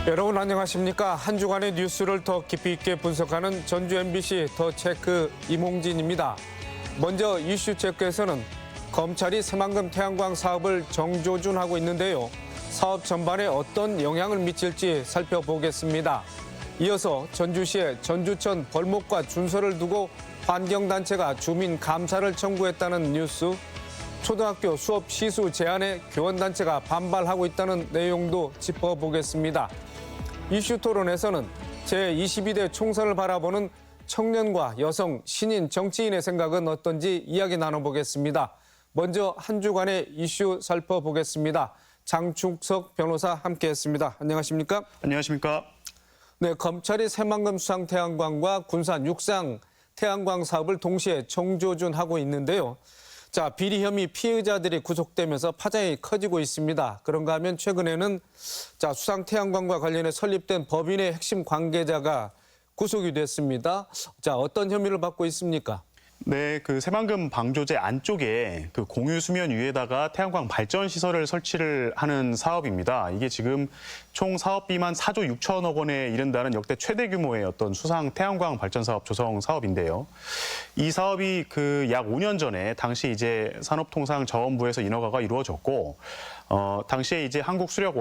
여러분 안녕하십니까? 한 주간의 뉴스를 더 깊이 있게 분석하는 전주 MBC 더 체크 이몽진입니다. 먼저 이슈 체크에서는 검찰이 새만금 태양광 사업을 정조준하고 있는데요. 사업 전반에 어떤 영향을 미칠지 살펴보겠습니다. 이어서 전주시에 전주천 벌목과 준서를 두고 환경단체가 주민 감사를 청구했다는 뉴스, 초등학교 수업 시수 제한에 교원단체가 반발하고 있다는 내용도 짚어보겠습니다. 이슈 토론에서는 제22대 총선을 바라보는 청년과 여성, 신인, 정치인의 생각은 어떤지 이야기 나눠보겠습니다. 먼저 한 주간의 이슈 살펴보겠습니다. 장충석 변호사 함께했습니다. 안녕하십니까? 안녕하십니까? 네, 검찰이 새만금 수상 태양광과 군산 육상 태양광 사업을 동시에 정조준하고 있는데요. 자, 비리 혐의 피해자들이 구속되면서 파장이 커지고 있습니다. 그런가 하면 최근에는 수상 태양광과 관련해 설립된 법인의 핵심 관계자가 구속이 됐습니다. 자, 어떤 혐의를 받고 있습니까? 네, 그 새만금 방조제 안쪽에 그 공유 수면 위에다가 태양광 발전 시설을 설치를 하는 사업입니다. 이게 지금 총 사업비만 4조 6천억 원에 이른다는 역대 최대 규모의 어떤 수상 태양광 발전 사업 조성 사업인데요. 이 사업이 그 약 5년 전에 당시 이제 산업통상자원부에서 인허가가 이루어졌고, 당시에 이제 수력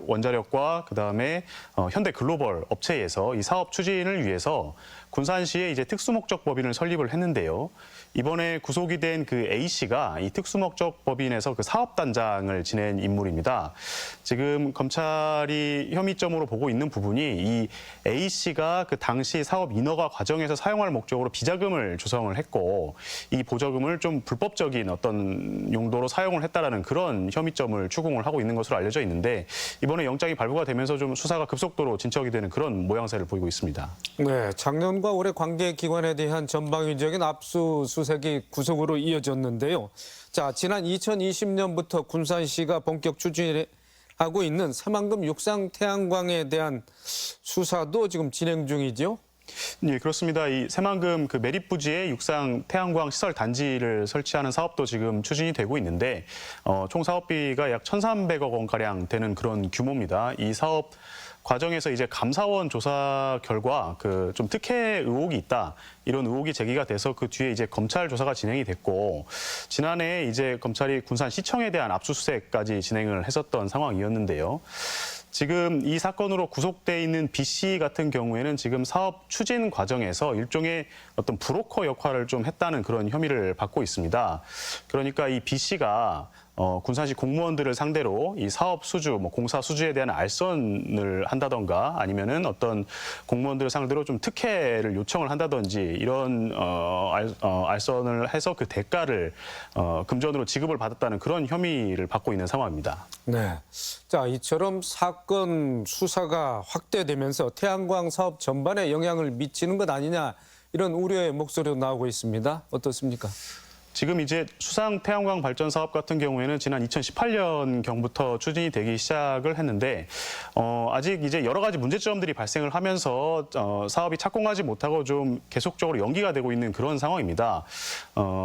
원자력과 그다음에 현대글로벌 업체에서 이 사업 추진을 위해서 군산시에 이제 특수목적 법인을 설립을 했는데요. 이번에 구속이 된 그 A씨가 이 특수목적 법인에서 그 사업단장을 지낸 인물입니다. 지금 검찰이 혐의점으로 보고 있는 부분이 이 A씨가 그 당시 사업 인허가 과정에서 사용할 목적으로 비자금을 조성을 했고, 이 보조금을 좀 불법적인 어떤 용도로 사용을 했다라는 그런 혐의점을 추궁을 하고 있는 것으로 알려져 있는데, 이번에 영장이 발부가 되면서 좀 수사가 급속도로 진척이 되는 그런 모양새를 보이고 있습니다. 네, 작년과 올해 관계기관에 대한 전방위적인 압수수색이 구속으로 이어졌는데요. 자, 지난 2020년부터 군산시가 본격 추진하고 있는 새만금 육상 태양광에 대한 수사도 지금 진행 중이죠. 예, 그렇습니다. 이 새만금 그 매립부지에 육상 태양광 시설 단지를 설치하는 사업도 지금 추진이 되고 있는데, 총 사업비가 약 1,300억 원가량 되는 그런 규모입니다. 이 사업 과정에서 이제 감사원 조사 결과 그 좀 특혜 의혹이 있다, 이런 의혹이 제기가 돼서 그 뒤에 이제 검찰 조사가 진행이 됐고, 지난해 이제 검찰이 군산시청에 대한 압수수색까지 진행을 했었던 상황이었는데요. 지금 이 사건으로 구속돼 있는 B씨 같은 경우에는 지금 사업 추진 과정에서 일종의 어떤 브로커 역할을 좀 했다는 그런 혐의를 받고 있습니다. 그러니까 이 B씨가 군산시 공무원들을 상대로 이 사업 수주, 공사 수주에 대한 알선을 한다던가, 아니면은 어떤 공무원들을 상대로 좀 특혜를 요청을 한다든지, 이런 알선을 해서 그 대가를 금전으로 지급을 받았다는 그런 혐의를 받고 있는 상황입니다. 네. 자, 이처럼 사건 수사가 확대되면서 태양광 사업 전반에 영향을 미치는 것 아니냐, 이런 우려의 목소리도 나오고 있습니다. 어떻습니까? 지금 이제 수상 태양광 발전 사업 같은 경우에는 지난 2018년경부터 추진이 되기 시작을 했는데, 아직 이제 여러 가지 문제점들이 발생을 하면서 사업이 착공하지 못하고 좀 계속적으로 연기가 되고 있는 그런 상황입니다.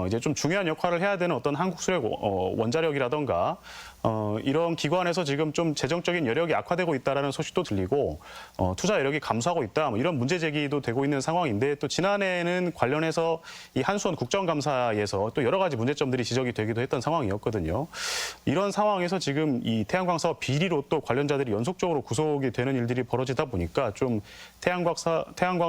이제 좀 중요한 역할을 해야 되는 어떤 한국수력 원자력이라던가 이런 기관에서 지금 좀 재정적인 여력이 악화되고 있다는 소식도 들리고, 투자 여력이 감소하고 있다, 이런 문제 제기도 되고 있는 상황인데, 또 지난해에는 관련해서 이 한수원 국정감사에서 또 여러 가지 문제점들이 지적이 되기도 했던 상황이었거든요. 이런 상황에서 지금 이 태양광 사업 비리로 또 관련자들이 연속적으로 구속이 되는 일들이 벌어지다 보니까 좀 태양광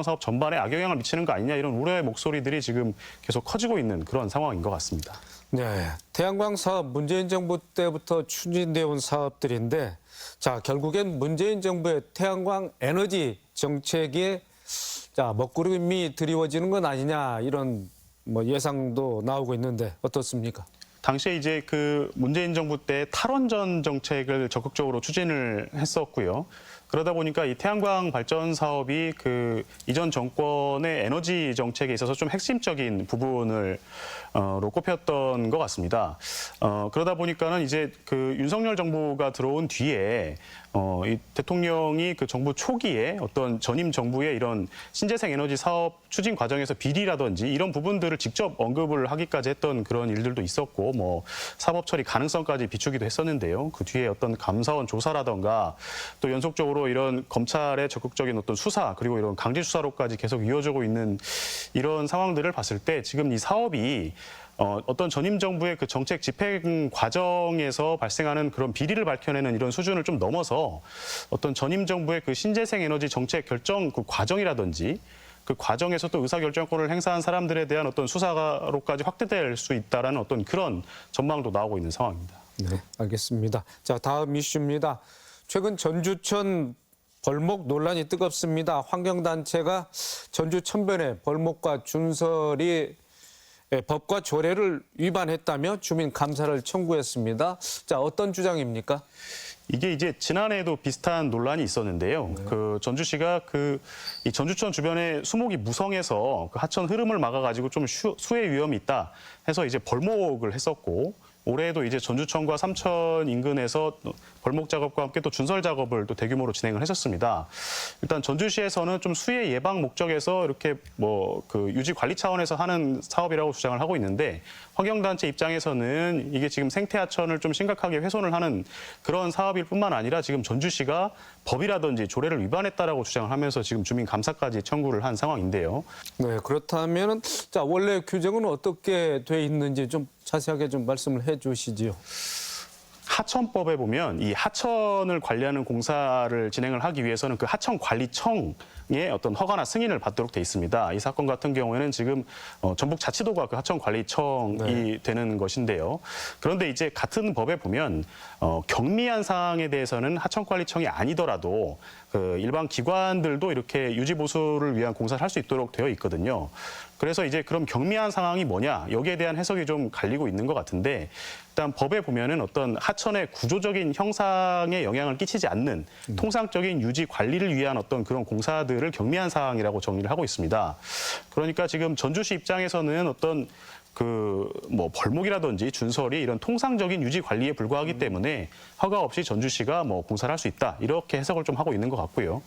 사업 전반에 악영향을 미치는 거 아니냐, 이런 우려의 목소리들이 지금 계속 커지고 있는 그런 상황인 것 같습니다. 네, 태양광 사업 문재인 정부 때부터 추진되어 온 사업들인데, 자, 결국엔 문재인 정부의 태양광 에너지 정책에 먹구름이 드리워지는 건 아니냐, 이런 예상도 나오고 있는데 어떻습니까? 당시에 이제 그 문재인 정부 때 탈원전 정책을 적극적으로 추진을 했었고요. 그러다 보니까 이 태양광 발전 사업이 그 이전 정권의 에너지 정책에 있어서 좀 핵심적인 부분을 로 꼽혔던 것 같습니다. 그러다 보니까는 이제 그 윤석열 정부가 들어온 뒤에 이 대통령이 그 정부 초기에 어떤 전임 정부의 이런 신재생 에너지 사업 추진 과정에서 비리라든지 이런 부분들을 직접 언급을 하기까지 했던 그런 일들도 있었고 뭐 사법 처리 가능성까지 비추기도 했었는데요. 그 뒤에 어떤 감사원 조사라든가 또 연속적으로 이런 검찰의 적극적인 어떤 수사 그리고 이런 강제 수사로까지 계속 이어지고 있는 이런 상황들을 봤을 때 지금 이 사업이 어떤 전임 정부의 그 정책 집행 과정에서 발생하는 그런 비리를 밝혀내는 이런 수준을 좀 넘어서 어떤 전임 정부의 그 신재생 에너지 정책 결정 그 과정이라든지 그 과정에서 또 의사결정권을 행사한 사람들에 대한 어떤 수사로까지 확대될 수 있다라는 어떤 그런 전망도 나오고 있는 상황입니다. 네, 알겠습니다. 자, 다음 이슈입니다. 최근 전주천 벌목 논란이 뜨겁습니다. 환경단체가 전주 천변의 벌목과 준설이 법과 조례를 위반했다며 주민 감사를 청구했습니다. 자, 어떤 주장입니까? 이게 이제 지난해에도 비슷한 논란이 있었는데요. 그 전주시가 이 전주천 주변에 수목이 무성해서 그 하천 흐름을 막아가지고 좀 수해 위험이 있다 해서 이제 벌목을 했었고 올해에도 이제 전주천과 삼천 인근에서 벌목 작업과 함께 또 준설 작업을 또 대규모로 진행을 했었습니다. 일단 전주시에서는 좀 수해 예방 목적에서 이렇게 뭐 그 유지 관리 차원에서 하는 사업이라고 주장을 하고 있는데 환경단체 입장에서는 이게 지금 생태하천을 좀 심각하게 훼손을 하는 그런 사업일 뿐만 아니라 지금 전주시가 법이라든지 조례를 위반했다라고 주장을 하면서 지금 주민 감사까지 청구를 한 상황인데요. 네, 그렇다면은 자, 원래 규정은 어떻게 돼 있는지 좀 자세하게 좀 말씀을 해 주시지요. 하천법에 보면 이 하천을 관리하는 공사를 진행을 하기 위해서는 그 하천관리청의 어떤 허가나 승인을 받도록 돼 있습니다. 이 사건 같은 경우에는 지금 전북자치도가 그 하천관리청이 되는 것인데요. 그런데 이제 같은 법에 보면 경미한 사항에 대해서는 하천관리청이 아니더라도 그 일반 기관들도 이렇게 유지보수를 위한 공사를 할 수 있도록 되어 있거든요. 그래서 이제 그럼 경미한 상황이 뭐냐 여기에 대한 해석이 좀 갈리고 있는 것 같은데 일단 법에 보면은 어떤 하천의 구조적인 형상에 영향을 끼치지 않는 통상적인 유지 관리를 위한 어떤 그런 공사들을 경미한 사항이라고 정리를 하고 있습니다. 그러니까 지금 전주시 입장에서는 어떤 그 뭐 벌목이라든지 준설이 이런 통상적인 유지 관리에 불과하기 때문에 허가 없이 전주시가 뭐 공사를 할 수 있다 이렇게 해석을 좀 하고 있는 것 같고요.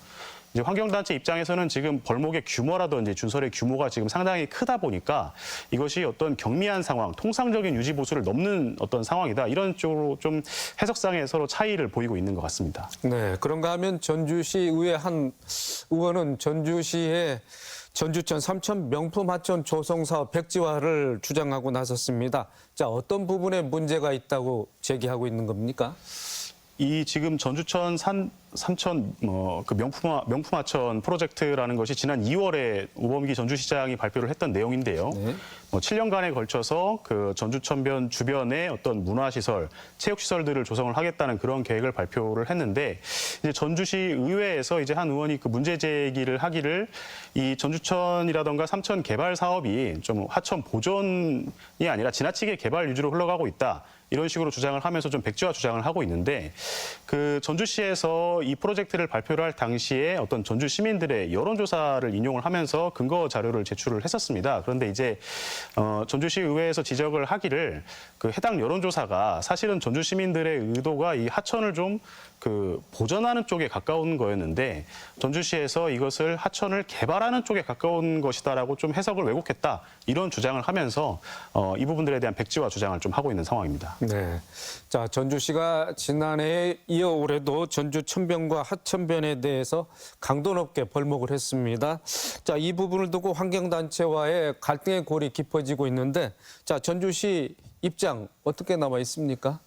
이제 환경단체 입장에서는 지금 벌목의 규모라든지 준설의 규모가 지금 상당히 크다 보니까 이것이 어떤 경미한 상황, 통상적인 유지 보수를 넘는 어떤 상황이다. 이런 쪽으로 좀 해석상에 서로 차이를 보이고 있는 것 같습니다. 네, 그런가 하면 전주시의회 한 의원은 전주시의 전주천 삼천 명품 하천 조성 사업 백지화를 주장하고 나섰습니다. 자, 어떤 부분에 문제가 있다고 제기하고 있는 겁니까? 이 지금 전주천 삼천 그 명품 하천 프로젝트라는 것이 지난 2월에 우범기 전주시장이 발표를 했던 내용인데요. 네. 7년간에 걸쳐서 그 전주천변 주변에 어떤 문화시설, 체육시설들을 조성을 하겠다는 그런 계획을 발표를 했는데 이제 전주시 의회에서 이제 한 의원이 그 문제 제기를 하기를 이 전주천이라던가 삼천 개발 사업이 좀 하천 보존이 아니라 지나치게 개발 위주로 흘러가고 있다. 이런 식으로 주장을 하면서 좀 백지화 주장을 하고 있는데 그 전주시에서 이 프로젝트를 발표를 할 당시에 어떤 전주 시민들의 여론조사를 인용을 하면서 근거 자료를 제출을 했었습니다. 그런데 이제 전주시 의회에서 지적을 하기를 그 해당 여론조사가 사실은 전주 시민들의 의도가 이 하천을 좀 그 보전하는 쪽에 가까운 거였는데 전주시에서 이것을 하천을 개발하는 쪽에 가까운 것이다라고 좀 해석을 왜곡했다 이런 주장을 하면서 이 부분들에 대한 백지화 주장을 좀 하고 있는 상황입니다. 네. 자, 전주시가 지난해에 이어 올해도 전주 천변과 하천변에 대해서 강도 높게 벌목을 했습니다. 자, 이 부분을 두고 환경단체와의 갈등의 골이 깊어지고 있는데, 자, 전주시 입장 어떻게 남아 있습니까?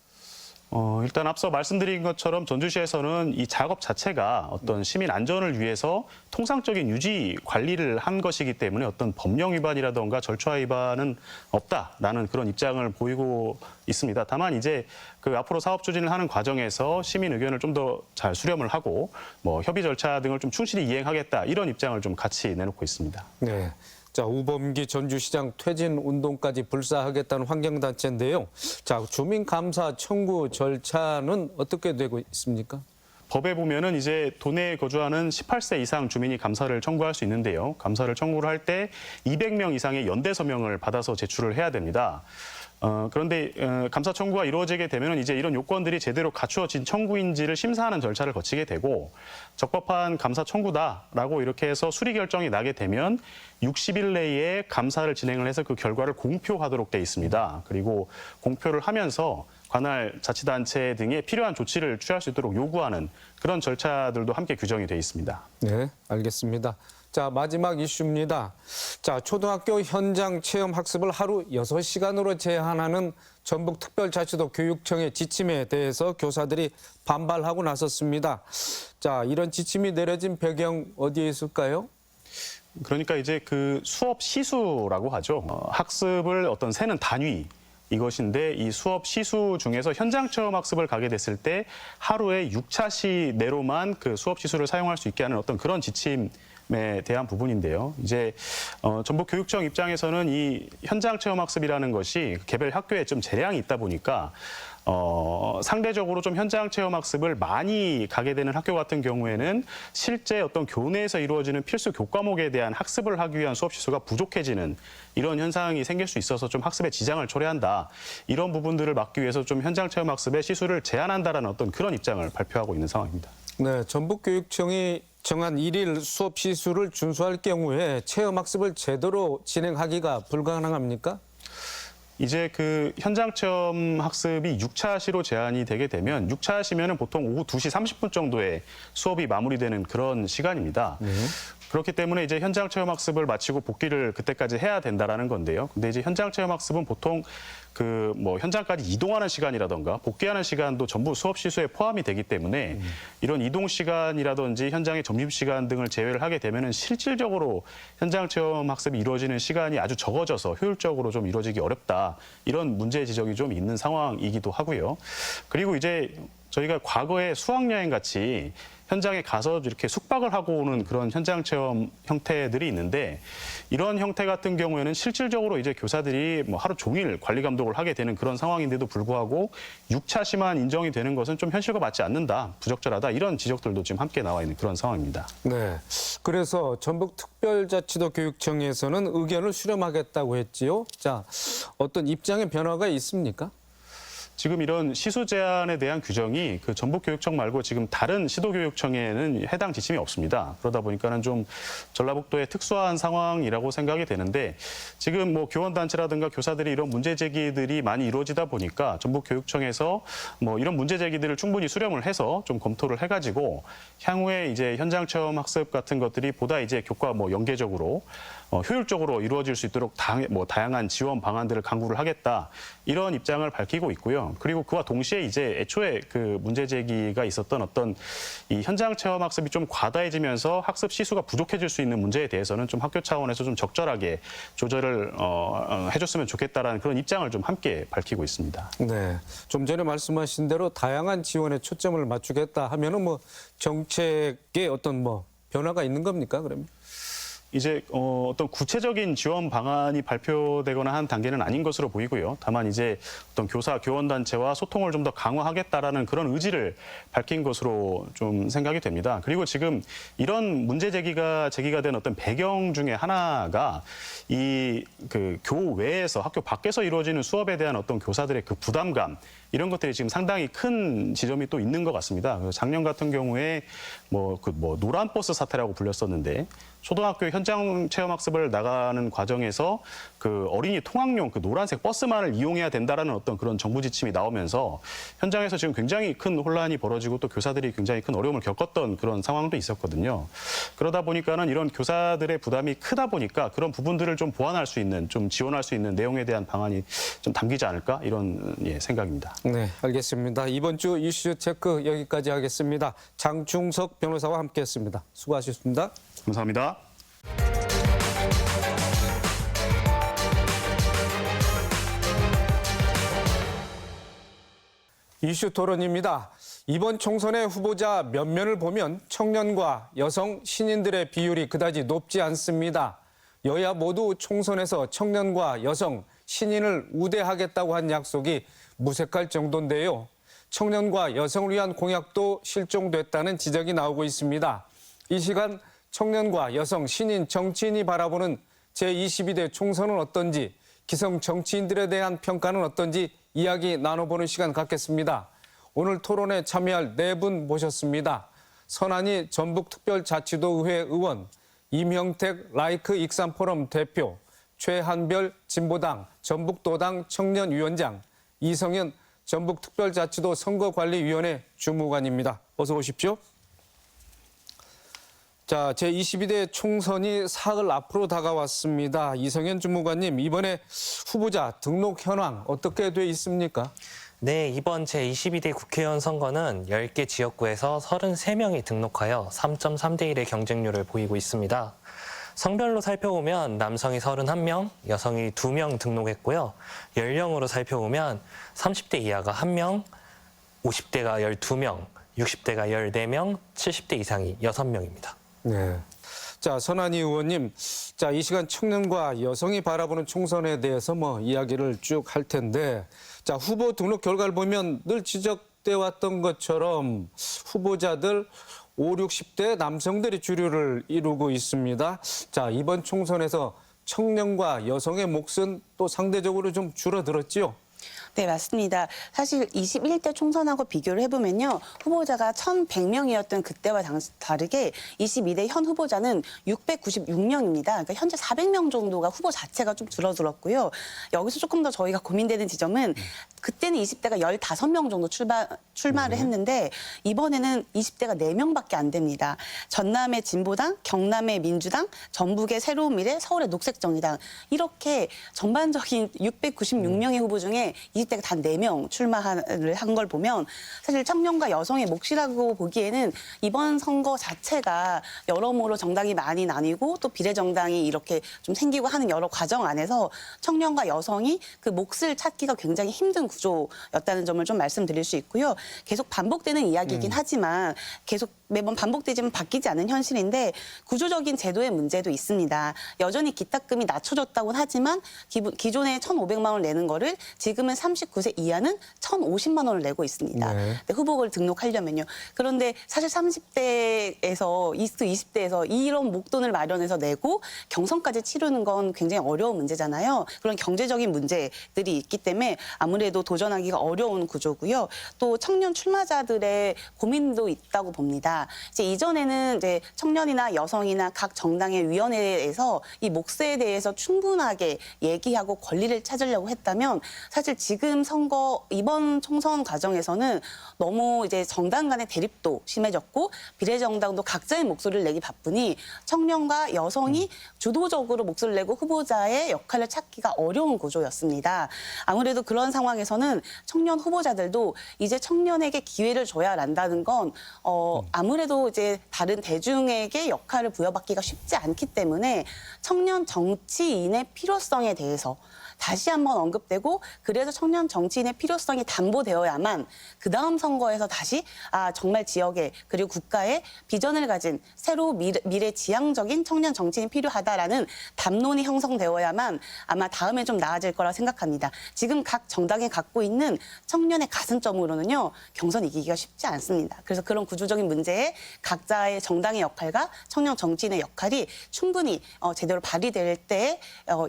일단 앞서 말씀드린 것처럼 전주시에서는 이 작업 자체가 어떤 시민 안전을 위해서 통상적인 유지 관리를 한 것이기 때문에 어떤 법령 위반이라던가 절차 위반은 없다라는 그런 입장을 보이고 있습니다. 다만 이제 그 앞으로 사업 추진을 하는 과정에서 시민 의견을 좀 더 잘 수렴을 하고 뭐 협의 절차 등을 좀 충실히 이행하겠다 이런 입장을 좀 같이 내놓고 있습니다. 네. 자, 우범기 전주시장 퇴진 운동까지 불사하겠다는 환경단체인데요. 자, 주민 감사 청구 절차는 어떻게 되고 있습니까? 법에 보면은 이제 도내에 거주하는 18세 이상 주민이 감사를 청구할 수 있는데요. 감사를 청구를 할 때 200명 이상의 연대 서명을 받아서 제출을 해야 됩니다. 그런데 감사 청구가 이루어지게 되면 이제 이런 요건들이 제대로 갖추어진 청구인지를 심사하는 절차를 거치게 되고 적법한 감사 청구다라고 이렇게 해서 수리 결정이 나게 되면 60일 내에 감사를 진행을 해서 그 결과를 공표하도록 돼 있습니다. 그리고 공표를 하면서 관할 자치단체 등에 필요한 조치를 취할 수 있도록 요구하는 그런 절차들도 함께 규정이 돼 있습니다. 네, 알겠습니다. 자, 마지막 이슈입니다. 자, 초등학교 현장 체험 학습을 하루 6시간으로 제한하는 전북특별자치도 교육청의 지침에 대해서 교사들이 반발하고 나섰습니다. 자, 이런 지침이 내려진 배경 어디에 있을까요? 그러니까 이제 그 수업 시수라고 하죠. 학습을 어떤 세는 단위 이것인데 이 수업 시수 중에서 현장 체험 학습을 가게 됐을 때 하루에 6차시 내로만 그 수업 시수를 사용할 수 있게 하는 어떤 그런 지침에 대한 부분인데요. 이제 전북교육청 입장에서는 이 현장 체험 학습이라는 것이 개별 학교에 좀 재량이 있다 보니까 상대적으로 좀 현장 체험 학습을 많이 가게 되는 학교 같은 경우에는 실제 어떤 교내에서 이루어지는 필수 교과목에 대한 학습을 하기 위한 수업 시수가 부족해지는 이런 현상이 생길 수 있어서 좀 학습에 지장을 초래한다. 이런 부분들을 막기 위해서 좀 현장 체험 학습의 시수를 제한한다라는 어떤 그런 입장을 발표하고 있는 상황입니다. 네, 전북교육청이 정한 일일 수업 시수를 준수할 경우에 체험 학습을 제대로 진행하기가 불가능합니까? 이제 그 현장 체험 학습이 6차시로 제한이 되게 되면 6차시면은 보통 오후 2시 30분 정도에 수업이 마무리되는 그런 시간입니다. 그렇기 때문에 이제 현장 체험 학습을 마치고 복귀를 그때까지 해야 된다라는 건데요. 근데 이제 현장 체험 학습은 보통 그 뭐 현장까지 이동하는 시간이라던가 복귀하는 시간도 전부 수업 시수에 포함이 되기 때문에 이런 이동 시간이라든지 현장의 점심 시간 등을 제외를 하게 되면은 실질적으로 현장 체험 학습이 이루어지는 시간이 아주 적어져서 효율적으로 좀 이루어지기 어렵다. 이런 문제 지적이 좀 있는 상황이기도 하고요. 그리고 이제 저희가 과거에 수학여행 같이 현장에 가서 이렇게 숙박을 하고 오는 그런 현장 체험 형태들이 있는데 이런 형태 같은 경우에는 실질적으로 이제 교사들이 뭐 하루 종일 관리 감독을 하게 되는 그런 상황인데도 불구하고 6차시만 인정이 되는 것은 좀 현실과 맞지 않는다, 부적절하다 이런 지적들도 지금 함께 나와 있는 그런 상황입니다. 네. 그래서 전북특별자치도 교육청에서는 의견을 수렴하겠다고 했지요. 자, 어떤 입장의 변화가 있습니까? 지금 이런 시수 제한에 대한 규정이 그 전북교육청 말고 지금 다른 시도교육청에는 해당 지침이 없습니다. 그러다 보니까는 좀 전라북도의 특수한 상황이라고 생각이 되는데 지금 뭐 교원단체라든가 교사들이 이런 문제 제기들이 많이 이루어지다 보니까 전북교육청에서 뭐 이런 문제 제기들을 충분히 수렴을 해서 좀 검토를 해가지고 향후에 이제 현장 체험 학습 같은 것들이 보다 이제 교과 뭐 연계적으로 효율적으로 이루어질 수 있도록 다양한 지원 방안들을 강구를 하겠다 이런 입장을 밝히고 있고요. 그리고 그와 동시에 이제 애초에 그 문제 제기가 있었던 어떤 이 현장 체험 학습이 좀 과다해지면서 학습 시수가 부족해질 수 있는 문제에 대해서는 좀 학교 차원에서 좀 적절하게 조절을 해줬으면 좋겠다라는 그런 입장을 좀 함께 밝히고 있습니다. 네. 좀 전에 말씀하신 대로 다양한 지원에 초점을 맞추겠다 하면은 뭐 정책에 어떤 뭐 변화가 있는 겁니까, 그러면? 이제 어떤 구체적인 지원 방안이 발표되거나 한 단계는 아닌 것으로 보이고요. 다만 이제 어떤 교사 교원단체와 소통을 좀 더 강화하겠다라는 그런 의지를 밝힌 것으로 좀 생각이 됩니다. 그리고 지금 이런 문제 제기가 된 어떤 배경 중에 하나가 이 그 교외에서 학교 밖에서 이루어지는 수업에 대한 어떤 교사들의 그 부담감 이런 것들이 지금 상당히 큰 지점이 또 있는 것 같습니다. 작년 같은 경우에 노란 버스 사태라고 불렸었는데 초등학교 현장 체험 학습을 나가는 과정에서 그 어린이 통학용 그 노란색 버스만을 이용해야 된다라는 어떤 그런 정부 지침이 나오면서 현장에서 지금 굉장히 큰 혼란이 벌어지고 또 교사들이 굉장히 큰 어려움을 겪었던 그런 상황도 있었거든요. 그러다 보니까는 이런 교사들의 부담이 크다 보니까 그런 부분들을 좀 보완할 수 있는, 좀 지원할 수 있는 내용에 대한 방안이 좀 담기지 않을까 이런 생각입니다. 네, 알겠습니다. 이번 주 이슈 체크 여기까지 하겠습니다. 장충석 변호사와 함께했습니다. 수고하셨습니다. 감사합니다. 이슈 토론입니다. 이번 총선의 후보자 면면을 보면 청년과 여성, 신인들의 비율이 그다지 높지 않습니다. 여야 모두 총선에서 청년과 여성, 신인을 우대하겠다고 한 약속이 무색할 정도인데요. 청년과 여성을 위한 공약도 실종됐다는 지적이 나오고 있습니다. 이 시간 청년과 여성, 신인, 정치인이 바라보는 제22대 총선은 어떤지, 기성 정치인들에 대한 평가는 어떤지 이야기 나눠보는 시간 갖겠습니다. 오늘 토론에 참여할 네 분 모셨습니다. 선한이 전북특별자치도의회 의원, 임형택 라이크 익산포럼 대표, 최한별 진보당 전북도당 청년위원장, 이성현 전북특별자치도 선거관리위원회 주무관입니다. 어서 오십시오. 자, 제22대 총선이 사흘 앞으로 다가왔습니다. 이성현 주무관님, 이번에 후보자 등록 현황 어떻게 돼 있습니까? 네, 이번 제22대 국회의원 선거는 10개 지역구에서 33명이 등록하여 3.3대 1의 경쟁률을 보이고 있습니다. 성별로 살펴보면 남성이 31명, 여성이 2명 등록했고요. 연령으로 살펴보면 30대 이하가 1명, 50대가 12명, 60대가 14명, 70대 이상이 6명입니다. 네. 자, 선한이 의원님, 자, 이 시간 청년과 여성이 바라보는 총선에 대해서 이야기를 쭉 할 텐데, 자, 후보 등록 결과를 보면 늘 지적돼 왔던 것처럼 후보자들 5, 60대 남성들이 주류를 이루고 있습니다. 자, 이번 총선에서 청년과 여성의 몫은 또 상대적으로 좀 줄어들었지요? 네, 맞습니다. 사실 21대 총선하고 비교를 해보면요. 후보자가 1,100명이었던 그때와 다르게 22대 현 후보자는 696명입니다. 그러니까 현재 400명 정도가 후보 자체가 좀 줄어들었고요. 여기서 조금 더 저희가 고민되는 지점은 그때는 20대가 15명 정도 출마를 했는데 이번에는 20대가 4명밖에 안 됩니다. 전남의 진보당, 경남의 민주당, 전북의 새로운 미래, 서울의 녹색정의당 이렇게 전반적인 696명의 후보 중에 20대가 단 4명 출마를 한 걸 보면 사실 청년과 여성의 몫이라고 보기에는 이번 선거 자체가 여러모로 정당이 많이 나뉘고 또 비례정당이 이렇게 좀 생기고 하는 여러 과정 안에서 청년과 여성이 그 몫을 찾기가 굉장히 힘든 구조였다는 점을 좀 말씀드릴 수 있고요. 계속 반복되는 이야기이긴 하지만 계속 매번 반복되지만 바뀌지 않는 현실인데 구조적인 제도의 문제도 있습니다. 여전히 기탁금이 낮춰졌다고는 하지만 기존에 1,500만 원을 내는 거를 지금은 39세 이하는 1,050만 원을 내고 있습니다. 네. 후보를 등록하려면요. 그런데 사실 30대에서 20대에서 이런 목돈을 마련해서 내고 경선까지 치르는 건 굉장히 어려운 문제잖아요. 그런 경제적인 문제들이 있기 때문에 아무래도 도전하기가 어려운 구조고요. 또 청년 출마자들의 고민도 있다고 봅니다. 이제 이전에는 이제 청년이나 여성이나 각 정당의 위원회에서 이 몫에 대해서 충분하게 얘기하고 권리를 찾으려고 했다면 사실 지금 이번 총선 과정에서는 너무 이제 정당 간의 대립도 심해졌고 비례정당도 각자의 목소리를 내기 바쁘니 청년과 여성이 주도적으로 목소리를 내고 후보자의 역할을 찾기가 어려운 구조였습니다. 아무래도 그런 상황에서는 청년 후보자들도 이제 청년에게 기회를 줘야 한다는 건 아무래도 이제 다른 대중에게 역할을 부여받기가 쉽지 않기 때문에 청년 정치인의 필요성에 대해서 다시 한번 언급되고 그래서 청년 정치인의 필요성이 담보되어야만 그다음 선거에서 다시 정말 지역에 그리고 국가에 비전을 가진 새로 미래 지향적인 청년 정치인이 필요하다라는 담론이 형성되어야만 아마 다음에 좀 나아질 거라 생각합니다. 지금 각 정당이 갖고 있는 청년의 가산점으로는요. 경선 이기기가 쉽지 않습니다. 그래서 그런 구조적인 문제에 각자의 정당의 역할과 청년 정치인의 역할이 충분히 제대로 발휘될 때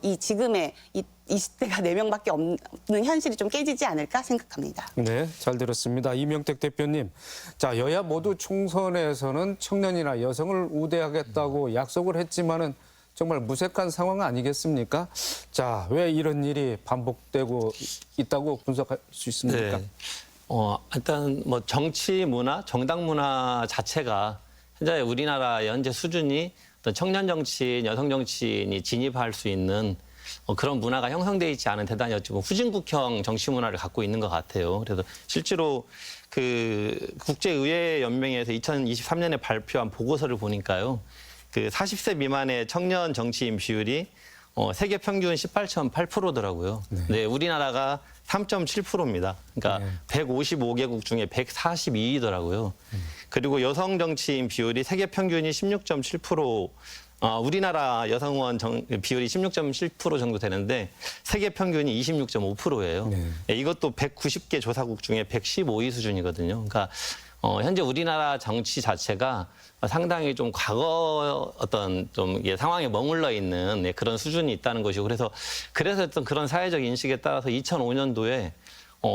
이 지금의 이 20대가 4명밖에 없는 현실이 좀 깨지지 않을까 생각합니다. 네, 잘 들었습니다. 이명택 대표님. 자, 여야 모두 총선에서는 청년이나 여성을 우대하겠다고 약속을 했지만은 정말 무색한 상황 아니겠습니까? 자, 왜 이런 일이 반복되고 있다고 분석할 수 있습니까? 네. 일단 정치 문화, 정당 문화 자체가 현재 우리나라 현재 수준이 어떤 청년 정치인, 여성 정치인이 진입할 수 있는 그런 문화가 형성돼 있지 않은 대단히 어찌 보면 후진국형 정치 문화를 갖고 있는 것 같아요. 그래서 실제로 그 국제의회 연맹에서 2023년에 발표한 보고서를 보니까요. 그 40세 미만의 청년 정치인 비율이 세계 평균 18.8%더라고요. 네, 우리나라가 3.7%입니다. 그러니까 155개국 중에 142위더라고요. 그리고 여성 정치인 비율이 세계 평균이 16.7%. 우리나라 여성 의원 비율이 16.7% 정도 되는데 세계 평균이 26.5%예요. 이것도 190개 조사국 중에 115위 수준이거든요. 그러니까 현재 우리나라 정치 자체가 상당히 좀 과거 어떤 좀 상황에 머물러 있는 그런 수준이 있다는 것이고 그래서 어떤 그런 사회적 인식에 따라서 2005년도에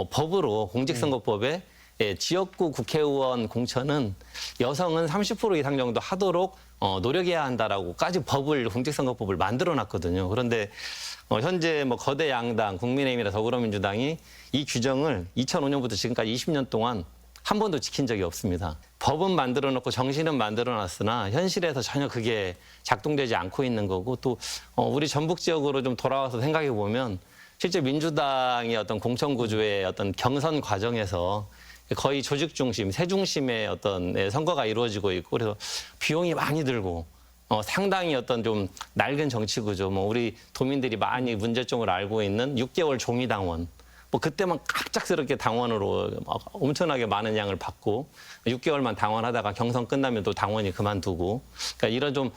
법으로 공직선거법에 지역구 국회의원 공천은 여성은 30% 이상 정도 하도록 노력해야 한다라고까지 공직선거법을 만들어놨거든요. 그런데 현재 뭐 거대 양당 국민의힘이나 더불어민주당이 이 규정을 2005년부터 지금까지 20년 동안 한 번도 지킨 적이 없습니다. 법은 만들어놓고 정신은 만들어놨으나 현실에서 전혀 그게 작동되지 않고 있는 거고 또 우리 전북 지역으로 좀 돌아와서 생각해 보면 실제 민주당의 어떤 공천 구조의 어떤 경선 과정에서 거의 조직 중심, 세 중심의 어떤 선거가 이루어지고 있고 그래서 비용이 많이 들고 상당히 어떤 좀 낡은 정치 구조, 뭐 우리 도민들이 많이 문제점을 알고 있는 6개월 종이 당원, 뭐 그때만 갑작스럽게 당원으로 엄청나게 많은 양을 받고 6개월만 당원하다가 경선 끝나면 또 당원이 그만두고 그러니까 이런 좀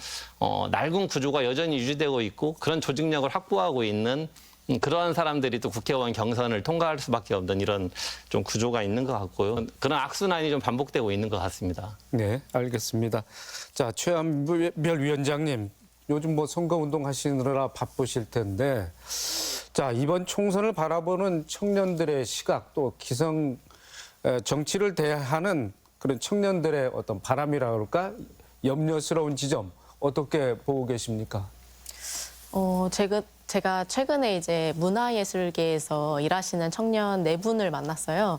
낡은 구조가 여전히 유지되고 있고 그런 조직력을 확보하고 있는 그러한 사람들이 또 국회의원 경선을 통과할 수밖에 없는 이런 좀 구조가 있는 것 같고요. 그런 악순환이 좀 반복되고 있는 것 같습니다. 네, 알겠습니다. 자, 최한별 위원장님, 요즘 뭐 선거운동 하시느라 바쁘실 텐데, 자, 이번 총선을 바라보는 청년들의 시각 또 기성 정치를 대하는 그런 청년들의 어떤 바람이라 그럴까? 염려스러운 지점 어떻게 보고 계십니까? 제가 최근에 이제 문화예술계에서 일하시는 청년 4분을 만났어요.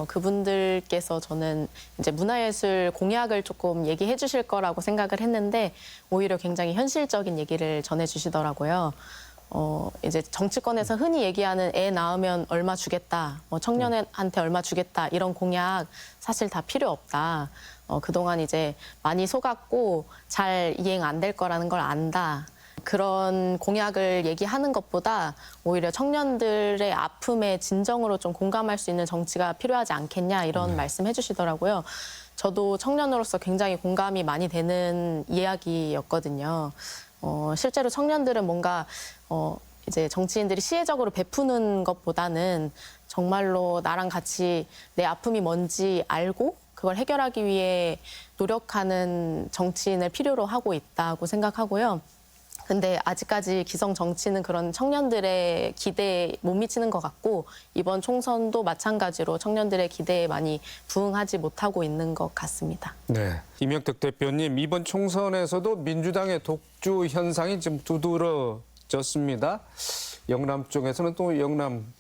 그분들께서 저는 이제 문화예술 공약을 조금 얘기해 주실 거라고 생각을 했는데 오히려 굉장히 현실적인 얘기를 전해 주시더라고요. 이제 정치권에서 흔히 얘기하는 애 낳으면 얼마 주겠다, 뭐 청년한테 얼마 주겠다 이런 공약 사실 다 필요 없다. 그동안 이제 많이 속았고 잘 이행 안 될 거라는 걸 안다. 그런 공약을 얘기하는 것보다 오히려 청년들의 아픔에 진정으로 좀 공감할 수 있는 정치가 필요하지 않겠냐 이런 말씀해 주시더라고요. 저도 청년으로서 굉장히 공감이 많이 되는 이야기였거든요. 실제로 청년들은 뭔가 이제 정치인들이 시혜적으로 베푸는 것보다는 정말로 나랑 같이 내 아픔이 뭔지 알고 그걸 해결하기 위해 노력하는 정치인을 필요로 하고 있다고 생각하고요. 근데 아직까지 기성 정치는 그런 청년들의 기대에 못 미치는 것 같고 이번 총선도 마찬가지로 청년들의 기대에 많이 부응하지 못하고 있는 것 같습니다. 네, 이명택 대표님, 이번 총선에서도 민주당의 독주 현상이 좀 두드러졌습니다. 영남 쪽에서는 또 영남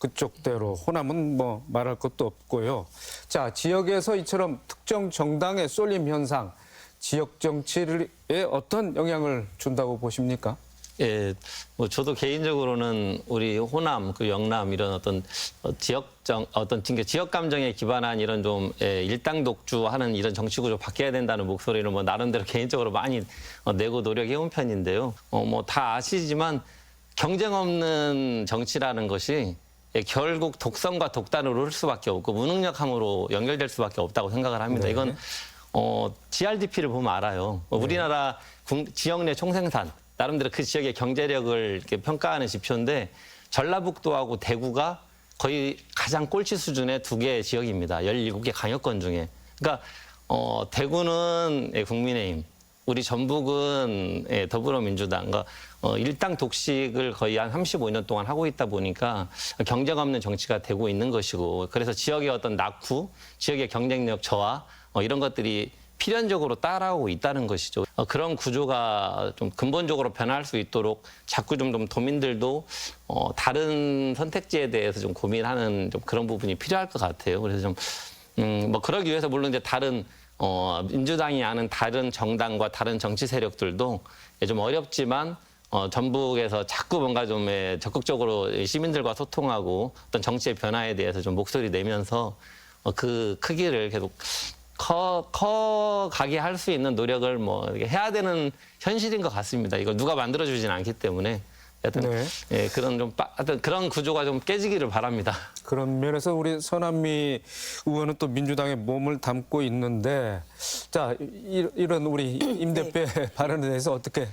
그쪽대로, 호남은 뭐 말할 것도 없고요. 자, 지역에서 이처럼 특정 정당의 쏠림 현상, 지역 정치에 어떤 영향을 준다고 보십니까? 예, 뭐 저도 개인적으로는 우리 호남, 영남 이런 어떤 지역 감정에 기반한 이런 좀 일당 독주하는 이런 정치 구조 바뀌어야 된다는 목소리를 뭐 나름대로 개인적으로 많이 내고 노력해온 편인데요. 뭐 다 아시지만 경쟁 없는 정치라는 것이 결국 독선과 독단으로 흐를 수밖에 없고 무능력함으로 연결될 수밖에 없다고 생각을 합니다. 네. 이건 GRDP를 보면 알아요. 우리나라 지역 내 총생산, 나름대로 그 지역의 경제력을 이렇게 평가하는 지표인데 전라북도하고 대구가 거의 가장 꼴찌 수준의 2개의 지역입니다. 17개 강역권 중에. 그러니까 대구는 국민의힘, 우리 전북은 더불어민주당, 그러니까 일당 독식을 거의 한 35년 동안 하고 있다 보니까 경쟁 없는 정치가 되고 있는 것이고 그래서 지역의 어떤 낙후, 지역의 경쟁력 저하 이런 것들이 필연적으로 따라오고 있다는 것이죠. 그런 구조가 좀 근본적으로 변할 수 있도록 자꾸 좀 도민들도 다른 선택지에 대해서 좀 고민하는 좀 그런 부분이 필요할 것 같아요. 그래서 좀 뭐 그러기 위해서 물론 이제 다른 민주당이 아는 다른 정당과 다른 정치 세력들도 좀 어렵지만 전북에서 자꾸 뭔가 좀 적극적으로 시민들과 소통하고 어떤 정치의 변화에 대해서 좀 목소리 내면서 그 크기를 계속 커가게 할 수 있는 노력을 뭐 해야 되는 현실인 것 같습니다. 이걸 누가 만들어주진 않기 때문에 하여튼 네. 예, 하여튼 그런 구조가 좀 깨지기를 바랍니다. 그런 면에서 우리 선한미 의원은 또 민주당의 몸을 담고 있는데, 자, 이런 우리 임 대표의 발언에 대해서 어떻게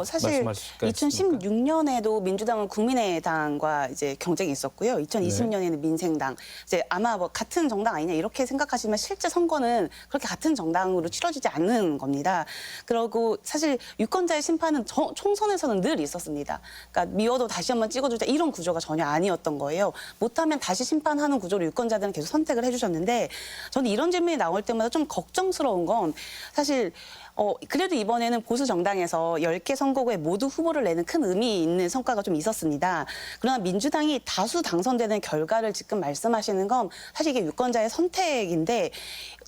사실 말씀하실 수 있습니까? 2016년에도 민주당은 국민의당과 이제 경쟁이 있었고요. 2020년에는 민생당. 이제 아마 뭐 같은 정당 아니냐 이렇게 생각하시면 실제 선거는 그렇게 같은 정당으로 치러지지 않는 겁니다. 그리고 사실 유권자의 심판은 총선에서는 늘 있었습니다. 그러니까 미워도 다시 한번 찍어주자 이런 구조가 전혀 아니었던 거예요. 못하면 다시 심판하는 구조로 유권자들은 계속 선택을 해주셨는데 저는 이런 질문이 나올 때마다 좀 걱정스러운 건 사실 그래도 이번에는 보수 정당에서 10개 선거구에 모두 후보를 내는 큰 의미 있는 성과가 좀 있었습니다. 그러나 민주당이 다수 당선되는 결과를 지금 말씀하시는 건 사실 이게 유권자의 선택인데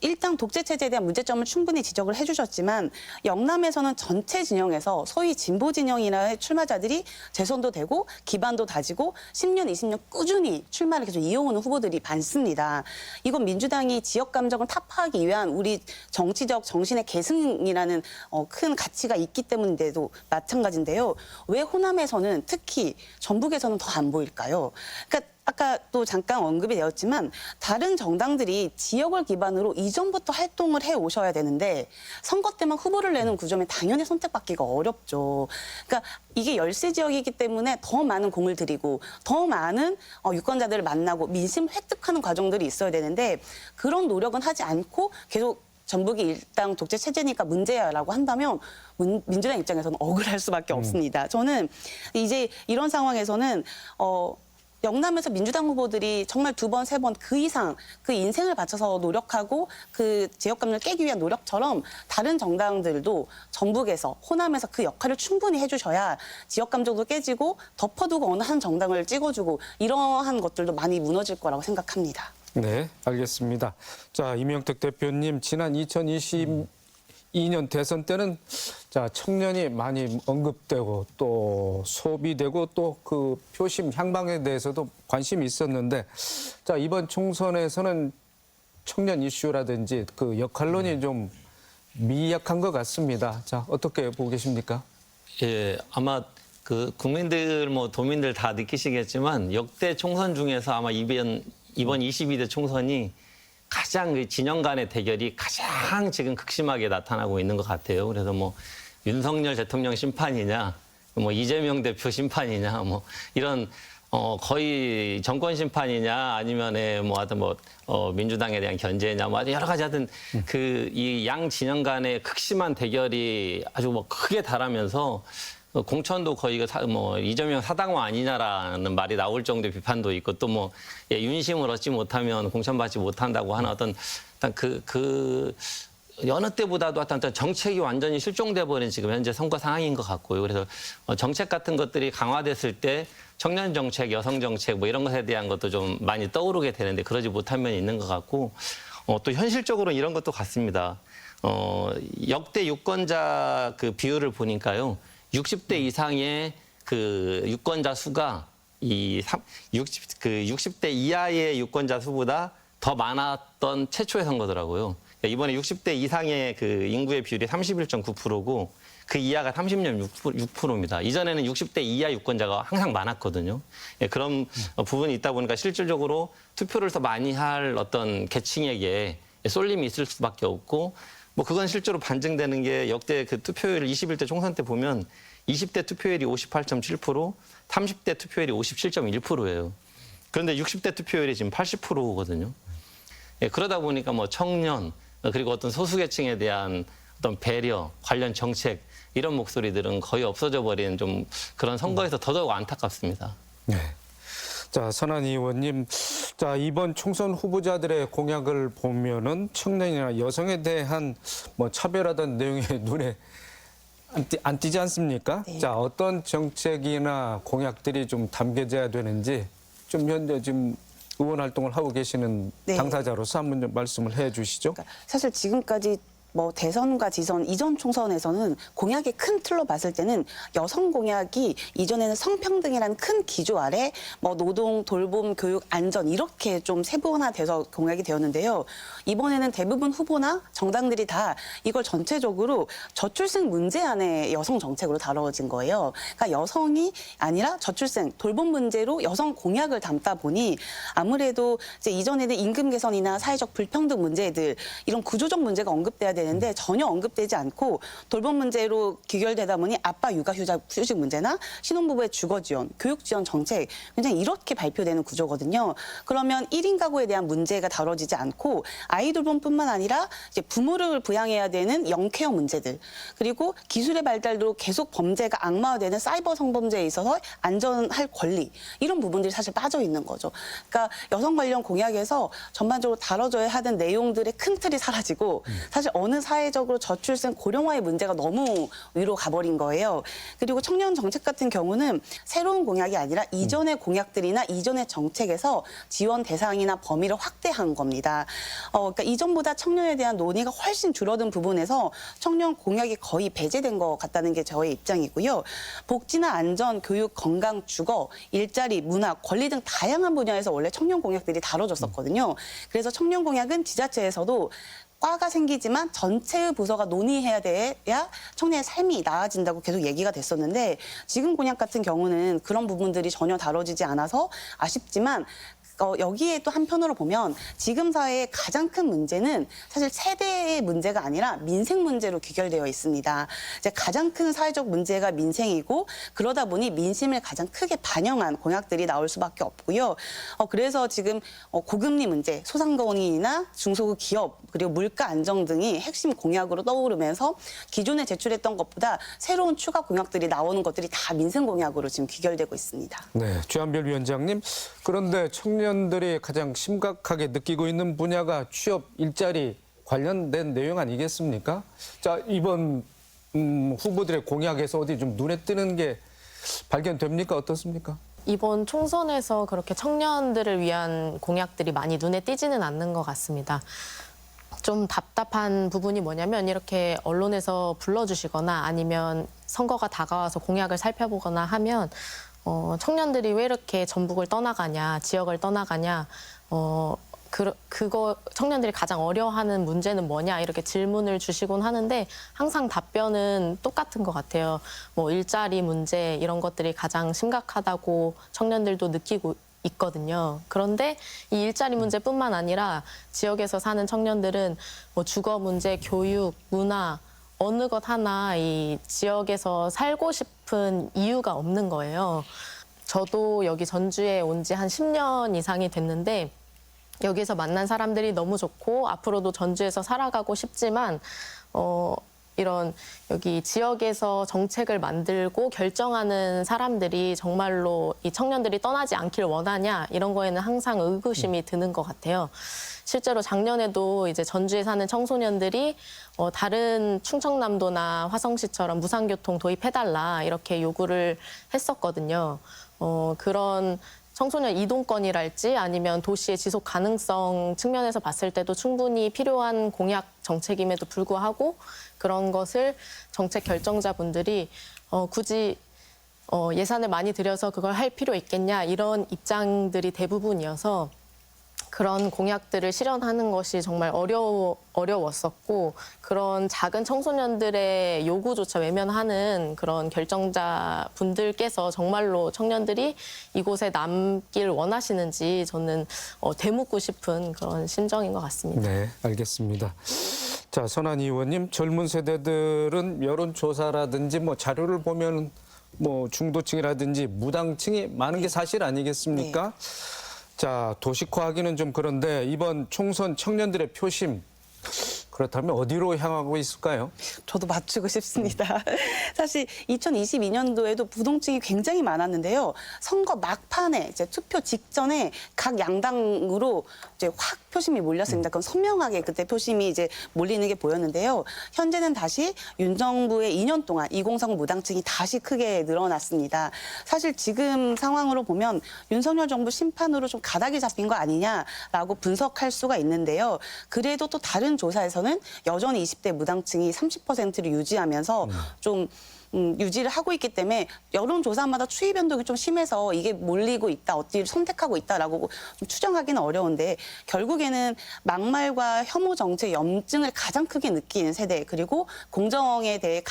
일당 독재 체제에 대한 문제점을 충분히 지적을 해주셨지만 영남에서는 전체 진영에서 소위 진보 진영이나 출마자들이 재선도 되고 기반도 다지고 10년, 20년 꾸준히 출마를 계속 이어오는 후보들이 많습니다. 이건 민주당이 지역 감정을 타파하기 위한 우리 정치적 정신의 계승이라는 큰 가치가 있기 때문인데도 마찬가지인데요. 왜 호남에서는 특히 전북에서는 더 안 보일까요? 그러니까 아까 또 잠깐 언급이 되었지만 다른 정당들이 지역을 기반으로 이전부터 활동을 해 오셔야 되는데 선거 때만 후보를 내는 구조면 당연히 선택받기가 어렵죠. 그러니까 이게 열세 지역이기 때문에 더 많은 공을 들이고 더 많은 유권자들을 만나고 민심 획득하는 과정들이 있어야 되는데 그런 노력은 하지 않고 계속 전북이 일당 독재 체제니까 문제야라고 한다면 민주당 입장에서는 억울할 수밖에 없습니다. 저는 이제 이런 상황에서는 영남에서 민주당 후보들이 정말 2번, 3번 그 이상 그 인생을 바쳐서 노력하고 그 지역감을 깨기 위한 노력처럼 다른 정당들도 전북에서 호남에서 그 역할을 충분히 해주셔야 지역감정도 깨지고 덮어두고 어느 한 정당을 찍어주고 이러한 것들도 많이 무너질 거라고 생각합니다. 네, 알겠습니다. 자, 이명택 대표님, 지난 2022년 대선 때는 자, 청년이 많이 언급되고 또 소비되고 또 그 표심 향방에 대해서도 관심이 있었는데 자, 이번 총선에서는 청년 이슈라든지 그 역할론이 좀 미약한 것 같습니다. 자, 어떻게 보고 계십니까? 예, 아마 그 국민들 도민들 다 느끼시겠지만 역대 총선 중에서 아마 이번 22대 총선이 가장 그 진영 간의 대결이 가장 지금 극심하게 나타나고 있는 것 같아요. 그래서 윤석열 대통령 심판이냐, 이재명 대표 심판이냐, 이런 거의 정권 심판이냐, 아니면 하여튼 민주당에 대한 견제냐, 여러 가지 하여튼 그 이 양 진영 간의 극심한 대결이 아주 크게 달하면서 공천도 거의 이재명 사당화 아니냐라는 말이 나올 정도의 비판도 있고 또 윤심을 얻지 못하면 공천받지 못한다고 하는 어떤 여느 때보다도 어떤 정책이 완전히 실종돼 버린 지금 현재 선거 상황인 것 같고요. 그래서 정책 같은 것들이 강화됐을 때 청년 정책, 여성 정책 이런 것에 대한 것도 좀 많이 떠오르게 되는데 그러지 못한 면이 있는 것 같고 또 현실적으로 이런 것도 같습니다. 역대 유권자 그 비율을 보니까요. 60대 이상의 그 유권자 수가 60대 이하의 유권자 수보다 더 많았던 최초의 선거더라고요. 이번에 60대 이상의 그 인구의 비율이 31.9%고 그 이하가 30.6%입니다. 이전에는 60대 이하 유권자가 항상 많았거든요. 그런 부분이 있다 보니까 실질적으로 투표를 더 많이 할 어떤 계층에게 쏠림이 있을 수밖에 없고 그건 실제로 반증되는 게 역대 그 투표율 21대 총선 때 보면 20대 투표율이 58.7%, 30대 투표율이 57.1%예요. 그런데 60대 투표율이 지금 80%거든요. 그러다 보니까 청년 그리고 어떤 소수계층에 대한 어떤 배려, 관련 정책 이런 목소리들은 거의 없어져 버린 좀 그런 선거에서 더더욱 안타깝습니다. 네. 자, 선한희 의원님, 자, 이번 총선 후보자들의 공약을 보면은 청년이나 여성에 대한 차별하던 내용이 눈에 안 띄지 않습니까? 네. 자, 어떤 정책이나 공약들이 좀 담겨져야 되는지 좀 현재 지금 의원 활동을 하고 계시는 네. 당사자로서 한번 좀 말씀을 해 주시죠. 그러니까 사실 지금까지 뭐 대선과 지선 이전 총선에서는 공약의 큰 틀로 봤을 때는 여성 공약이 이전에는 성평등이라는 큰 기조 아래 뭐 노동, 돌봄, 교육, 안전 이렇게 좀 세분화돼서 공약이 되었는데요. 이번에는 대부분 후보나 정당들이 다 이걸 전체적으로 저출생 문제 안에 여성 정책으로 다뤄진 거예요. 그러니까 여성이 아니라 저출생, 돌봄 문제로 여성 공약을 담다 보니 아무래도 이제 이전에는 임금 개선이나 사회적 불평등 문제들 이런 구조적 문제가 언급돼야 되는데 전혀 언급되지 않고 돌봄 문제로 귀결되다 보니 아빠 육아 휴직 문제나 신혼부부의 주거 지원, 교육 지원 정책 굉장히 이렇게 발표되는 구조거든요. 그러면 1인 가구에 대한 문제가 다뤄지지 않고 아이 돌봄뿐만 아니라 이제 부모를 부양해야 되는 영케어 문제들 그리고 기술의 발달도 계속 범죄가 악마화되는 사이버 성범죄에 있어서 안전할 권리 이런 부분들이 사실 빠져 있는 거죠. 그러니까 여성 관련 공약에서 전반적으로 다뤄져야 하는 내용들의 큰 틀이 사라지고 사실 어느 사회적으로 저출생 고령화의 문제가 너무 위로 가버린 거예요. 그리고 청년 정책 같은 경우는 새로운 공약이 아니라 이전의 공약들이나 이전의 정책에서 지원 대상이나 범위를 확대한 겁니다. 그러니까 이전보다 청년에 대한 논의가 훨씬 줄어든 부분에서 청년 공약이 거의 배제된 것 같다는 게 저의 입장이고요. 복지나 안전, 교육, 건강, 주거, 일자리, 문화, 권리 등 다양한 분야에서 원래 청년 공약들이 다뤄졌었거든요. 그래서 청년 공약은 지자체에서도 과가 생기지만 전체의 부서가 논의해야 돼야 청년의 삶이 나아진다고 계속 얘기가 됐었는데 지금 공약 같은 경우는 그런 부분들이 전혀 다뤄지지 않아서 아쉽지만 여기에 또 한편으로 보면 지금 사회의 가장 큰 문제는 사실 세대의 문제가 아니라 민생 문제로 귀결되어 있습니다. 이제 가장 큰 사회적 문제가 민생이고 그러다 보니 민심을 가장 크게 반영한 공약들이 나올 수밖에 없고요. 그래서 지금 고금리 문제, 소상공인이나 중소기업 기업 그리고 물가 안정 등이 핵심 공약으로 떠오르면서 기존에 제출했던 것보다 새로운 추가 공약들이 나오는 것들이 다 민생 공약으로 지금 귀결되고 있습니다. 네, 주한별 위원장님. 그런데 청년들이 가장 심각하게 느끼고 있는 분야가 취업, 일자리 관련된 내용 아니겠습니까? 자, 이번 후보들의 공약에서 어디 좀 눈에 띄는 게 발견됩니까? 어떻습니까? 이번 총선에서 그렇게 청년들을 위한 공약들이 많이 눈에 띄지는 않는 것 같습니다. 좀 답답한 부분이 뭐냐면 이렇게 언론에서 불러주시거나 아니면 선거가 다가와서 공약을 살펴보거나 하면 청년들이 왜 이렇게 전북을 떠나가냐, 지역을 떠나가냐, 그거 청년들이 가장 어려워하는 문제는 뭐냐 이렇게 질문을 주시곤 하는데 항상 답변은 똑같은 것 같아요. 뭐 일자리 문제 이런 것들이 가장 심각하다고 청년들도 느끼고 있거든요. 그런데 이 일자리 문제뿐만 아니라 지역에서 사는 청년들은 뭐 주거 문제, 교육, 문화 어느 것 하나 이 지역에서 살고 싶은 이유가 없는 거예요. 저도 여기 전주에 온 지 한 10년 이상이 됐는데 여기서 만난 사람들이 너무 좋고 앞으로도 전주에서 살아가고 싶지만 이런 여기 지역에서 정책을 만들고 결정하는 사람들이 정말로 이 청년들이 떠나지 않길 원하냐 이런 거에는 항상 의구심이 드는 것 같아요. 실제로 작년에도 이제 전주에 사는 청소년들이 다른 충청남도나 화성시처럼 무상교통 도입해달라 이렇게 요구를 했었거든요. 그런 청소년 이동권이랄지 아니면 도시의 지속 가능성 측면에서 봤을 때도 충분히 필요한 공약 정책임에도 불구하고 그런 것을 정책 결정자분들이 굳이 예산을 많이 들여서 그걸 할 필요 있겠냐 이런 입장들이 대부분이어서 그런 공약들을 실현하는 것이 정말 어려웠었고 그런 작은 청소년들의 요구조차 외면하는 그런 결정자 분들께서 정말로 청년들이 이곳에 남길 원하시는지 저는 되묻고 싶은 그런 심정인 것 같습니다. 네, 알겠습니다. 자, 선한 의원님, 젊은 세대들은 여론조사라든지 뭐 자료를 보면 뭐 중도층이라든지 무당층이 많은 게 사실 아니겠습니까? 네. 자, 도식화하기는 좀 그런데 이번 총선 청년들의 표심 그렇다면 어디로 향하고 있을까요? 저도 맞추고 싶습니다. 사실 2022년도에도 부동층이 굉장히 많았는데요. 선거 막판에 이제 투표 직전에 각 양당으로 이제 확 표심이 몰렸습니다. 그럼 선명하게 그때 표심이 이제 몰리는 게 보였는데요. 현재는 다시 윤 정부의 2년 동안 2030 무당층이 다시 크게 늘어났습니다. 사실 지금 상황으로 보면 윤석열 정부 심판으로 좀 가닥이 잡힌 거 아니냐라고 분석할 수가 있는데요. 그래도 또 다른 조사에서는 보면 여전히 20대 무당층이 30%를 유지하면서 좀 유지를 하고 있기 때문에 여론조사마다 추이 변동이 좀 심해서 이게 몰리고 있다, 어디를 선택하고 있다라고 좀 추정하기는 어려운데 결국에는 막말과 혐오 정치의 염증을 가장 크게 느끼는 세대 그리고 공정에 대해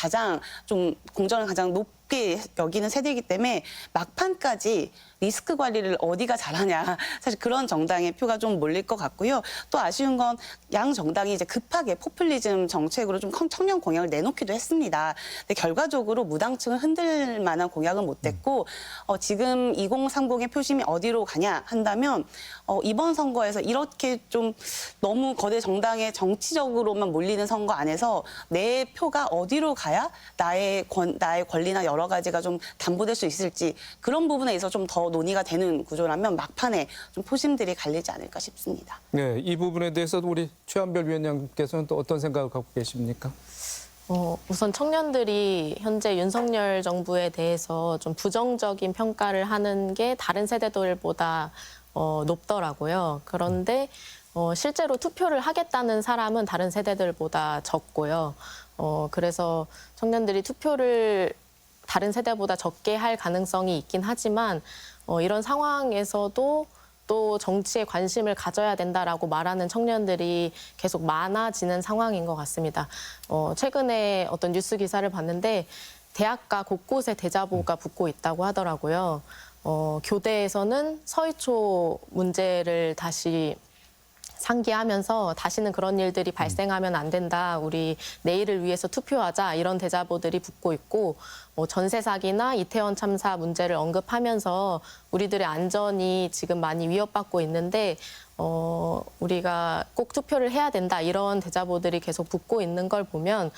공정을 가장 높게 여기는 세대이기 때문에 막판까지 리스크 관리를 어디가 잘하냐 사실 그런 정당의 표가 좀 몰릴 것 같고요. 또 아쉬운 건 양 정당이 이제 급하게 포퓰리즘 정책으로 좀 청년 공약을 내놓기도 했습니다. 근데 결과적으로 무당층을 흔들 만한 공약은 못 됐고 지금 2030의 표심이 어디로 가냐 한다면 이번 선거에서 이렇게 좀 너무 거대 정당의 정치적으로만 몰리는 선거 안에서 내 표가 어디로 가야 나의 권리나 여러 가지가 좀 담보될 수 있을지 그런 부분에 있어서 좀 더 논의가 되는 구조라면 막판에 좀 표심들이 갈리지 않을까 싶습니다. 네, 이 부분에 대해서도 우리 최한별 위원장께서는 또 어떤 생각을 갖고 계십니까? 우선 청년들이 현재 윤석열 정부에 대해서 좀 부정적인 평가를 하는 게 다른 세대들보다 높더라고요. 그런데 실제로 투표를 하겠다는 사람은 다른 세대들보다 적고요. 그래서 청년들이 투표를 다른 세대보다 적게 할 가능성이 있긴 하지만 이런 상황에서도 또 정치에 관심을 가져야 된다라고 말하는 청년들이 계속 많아지는 상황인 것 같습니다. 최근에 어떤 뉴스 기사를 봤는데 대학가 곳곳에 대자보가 붙고 있다고 하더라고요. 교대에서는 서희초 문제를 다시 상기하면서 다시는 그런 일들이 발생하면 안 된다. 우리 내일을 위해서 투표하자. 이런 대자보들이 붙고 있고 전세 사기나 이태원 참사 문제를 언급하면서 우리들의 안전이 지금 많이 위협받고 있는데 우리가 꼭 투표를 해야 된다. 이런 대자보들이 계속 붙고 있는 걸 보면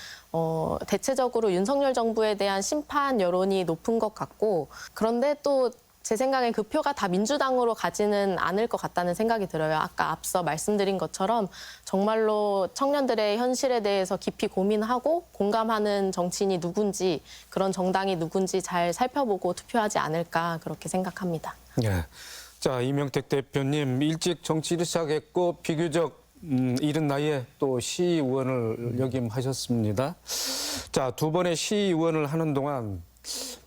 대체적으로 윤석열 정부에 대한 심판 여론이 높은 것 같고 그런데 또 제 생각엔 그 표가 다 민주당으로 가지는 않을 것 같다는 생각이 들어요. 아까 앞서 말씀드린 것처럼 정말로 청년들의 현실에 대해서 깊이 고민하고 공감하는 정치인이 누군지 그런 정당이 누군지 잘 살펴보고 투표하지 않을까 그렇게 생각합니다. 네. 자, 이명택 대표님 일찍 정치를 시작했고 비교적 이른 나이에 또 시의원을 역임하셨습니다. 자, 두 번의 시의원을 하는 동안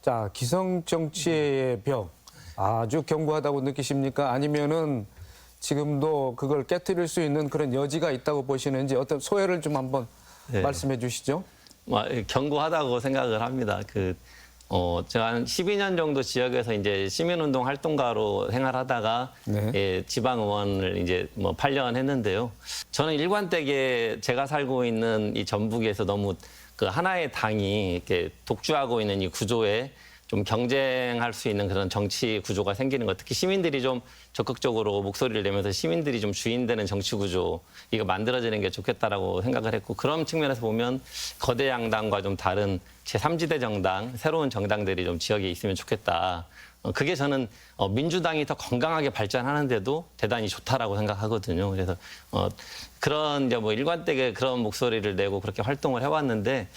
자, 기성 정치의 벽 아주 견고하다고 느끼십니까? 아니면은 지금도 그걸 깨트릴 수 있는 그런 여지가 있다고 보시는지 어떤 소회를 좀 한번 말씀해 주시죠. 견고하다고 생각을 합니다. 제가 한 12년 정도 지역에서 이제 시민운동 활동가로 생활하다가 지방의원을 이제 8년 했는데요. 저는 일관되게 제가 살고 있는 이 전북에서 너무 그 하나의 당이 이렇게 독주하고 있는 이 구조에 좀 경쟁할 수 있는 그런 정치 구조가 생기는 것, 특히 시민들이 좀 적극적으로 목소리를 내면서 시민들이 좀 주인되는 정치 구조 이거 만들어지는 게 좋겠다라고 생각을 했고 그런 측면에서 보면 거대 양당과 좀 다른 제3지대 정당, 새로운 정당들이 좀 지역에 있으면 좋겠다. 그게 저는 민주당이 더 건강하게 발전하는데도 대단히 좋다라고 생각하거든요. 그래서 그런 이제 일관되게 그런 목소리를 내고 그렇게 활동을 해왔는데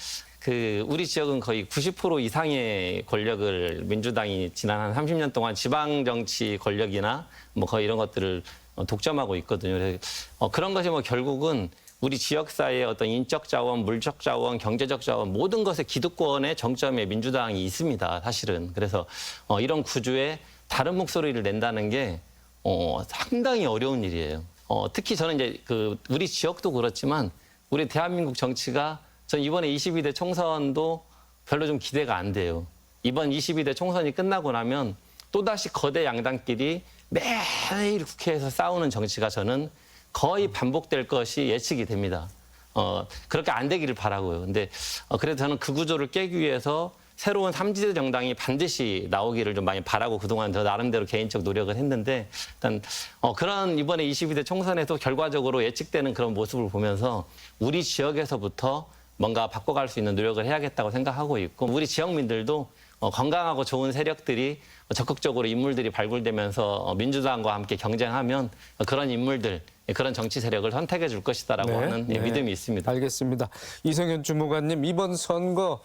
우리 지역은 거의 90% 이상의 권력을 민주당이 지난 한 30년 동안 지방 정치 권력이나 거의 이런 것들을 독점하고 있거든요. 그래서 그런 것이 결국은 우리 지역사회의 어떤 인적 자원, 물적 자원, 경제적 자원 모든 것의 기득권의 정점에 민주당이 있습니다. 사실은. 그래서 이런 구조에 다른 목소리를 낸다는 게 상당히 어려운 일이에요. 특히 저는 이제 우리 지역도 그렇지만 우리 대한민국 정치가 전 이번에 22대 총선도 별로 좀 기대가 안 돼요. 이번 22대 총선이 끝나고 나면 또다시 거대 양당끼리 매일 국회에서 싸우는 정치가 저는 거의 반복될 것이 예측이 됩니다. 그렇게 안 되기를 바라고요. 근데 그래도 저는 그 구조를 깨기 위해서 새로운 3지대 정당이 반드시 나오기를 좀 많이 바라고 그동안 저 나름대로 개인적 노력을 했는데 일단 그런 이번에 22대 총선에도 결과적으로 예측되는 그런 모습을 보면서 우리 지역에서부터 뭔가 바꿔갈 수 있는 노력을 해야겠다고 생각하고 있고 우리 지역민들도 건강하고 좋은 세력들이 적극적으로 인물들이 발굴되면서 민주당과 함께 경쟁하면 그런 인물들, 그런 정치 세력을 선택해 줄 것이다라고 하는 믿음이 있습니다. 알겠습니다. 이성현 주무관님, 이번 선거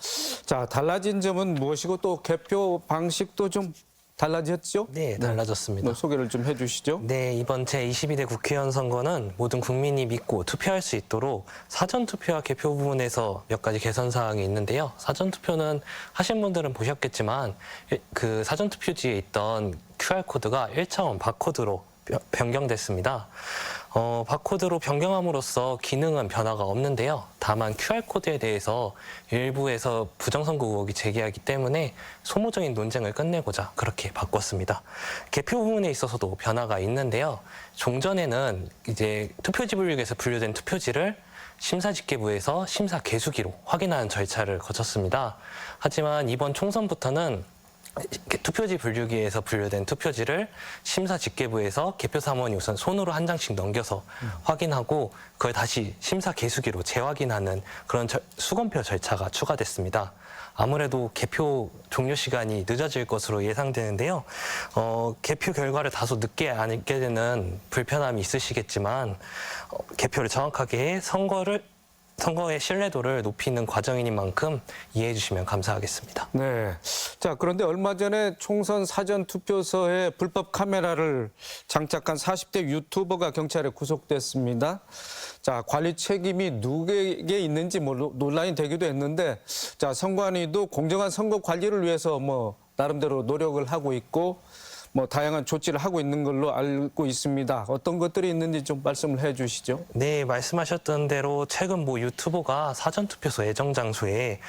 자 달라진 점은 무엇이고 또 개표 방식도 좀 달라졌죠? 네, 달라졌습니다. 소개를 좀 해주시죠. 네, 이번 제22대 국회의원 선거는 모든 국민이 믿고 투표할 수 있도록 사전투표와 개표 부분에서 몇 가지 개선 사항이 있는데요. 사전투표는 하신 분들은 보셨겠지만 그 사전투표지에 있던 QR코드가 1차원 바코드로 변경됐습니다. 바코드로 변경함으로써 기능은 변화가 없는데요. 다만 QR코드에 대해서 일부에서 부정선거 의혹이 제기하기 때문에 소모적인 논쟁을 끝내고자 그렇게 바꿨습니다. 개표 부분에 있어서도 변화가 있는데요. 종전에는 이제 투표지 분류기에서 분류된 투표지를 심사집계부에서 심사개수기로 확인하는 절차를 거쳤습니다. 하지만 이번 총선부터는 투표지 분류기에서 분류된 투표지를 심사집계부에서 개표사무원이 우선 손으로 한 장씩 넘겨서 확인하고 그걸 다시 심사개수기로 재확인하는 그런 수검표 절차가 추가됐습니다. 아무래도 개표 종료 시간이 늦어질 것으로 예상되는데요. 개표 결과를 다소 늦게 알게 되는 불편함이 있으시겠지만 개표를 정확하게 해 선거의 신뢰도를 높이는 과정인 만큼 이해해 주시면 감사하겠습니다. 네. 자, 그런데 얼마 전에 총선 사전 투표소에 불법 카메라를 장착한 40대 유튜버가 경찰에 구속됐습니다. 자, 관리 책임이 누구에게 있는지 논란이 되기도 했는데, 자, 선관위도 공정한 선거 관리를 위해서 나름대로 노력을 하고 있고, 다양한 조치를 하고 있는 걸로 알고 있습니다. 어떤 것들이 있는지 좀 말씀을 해 주시죠. 네, 말씀하셨던 대로 최근 유튜버가 사전투표소 예정 장소에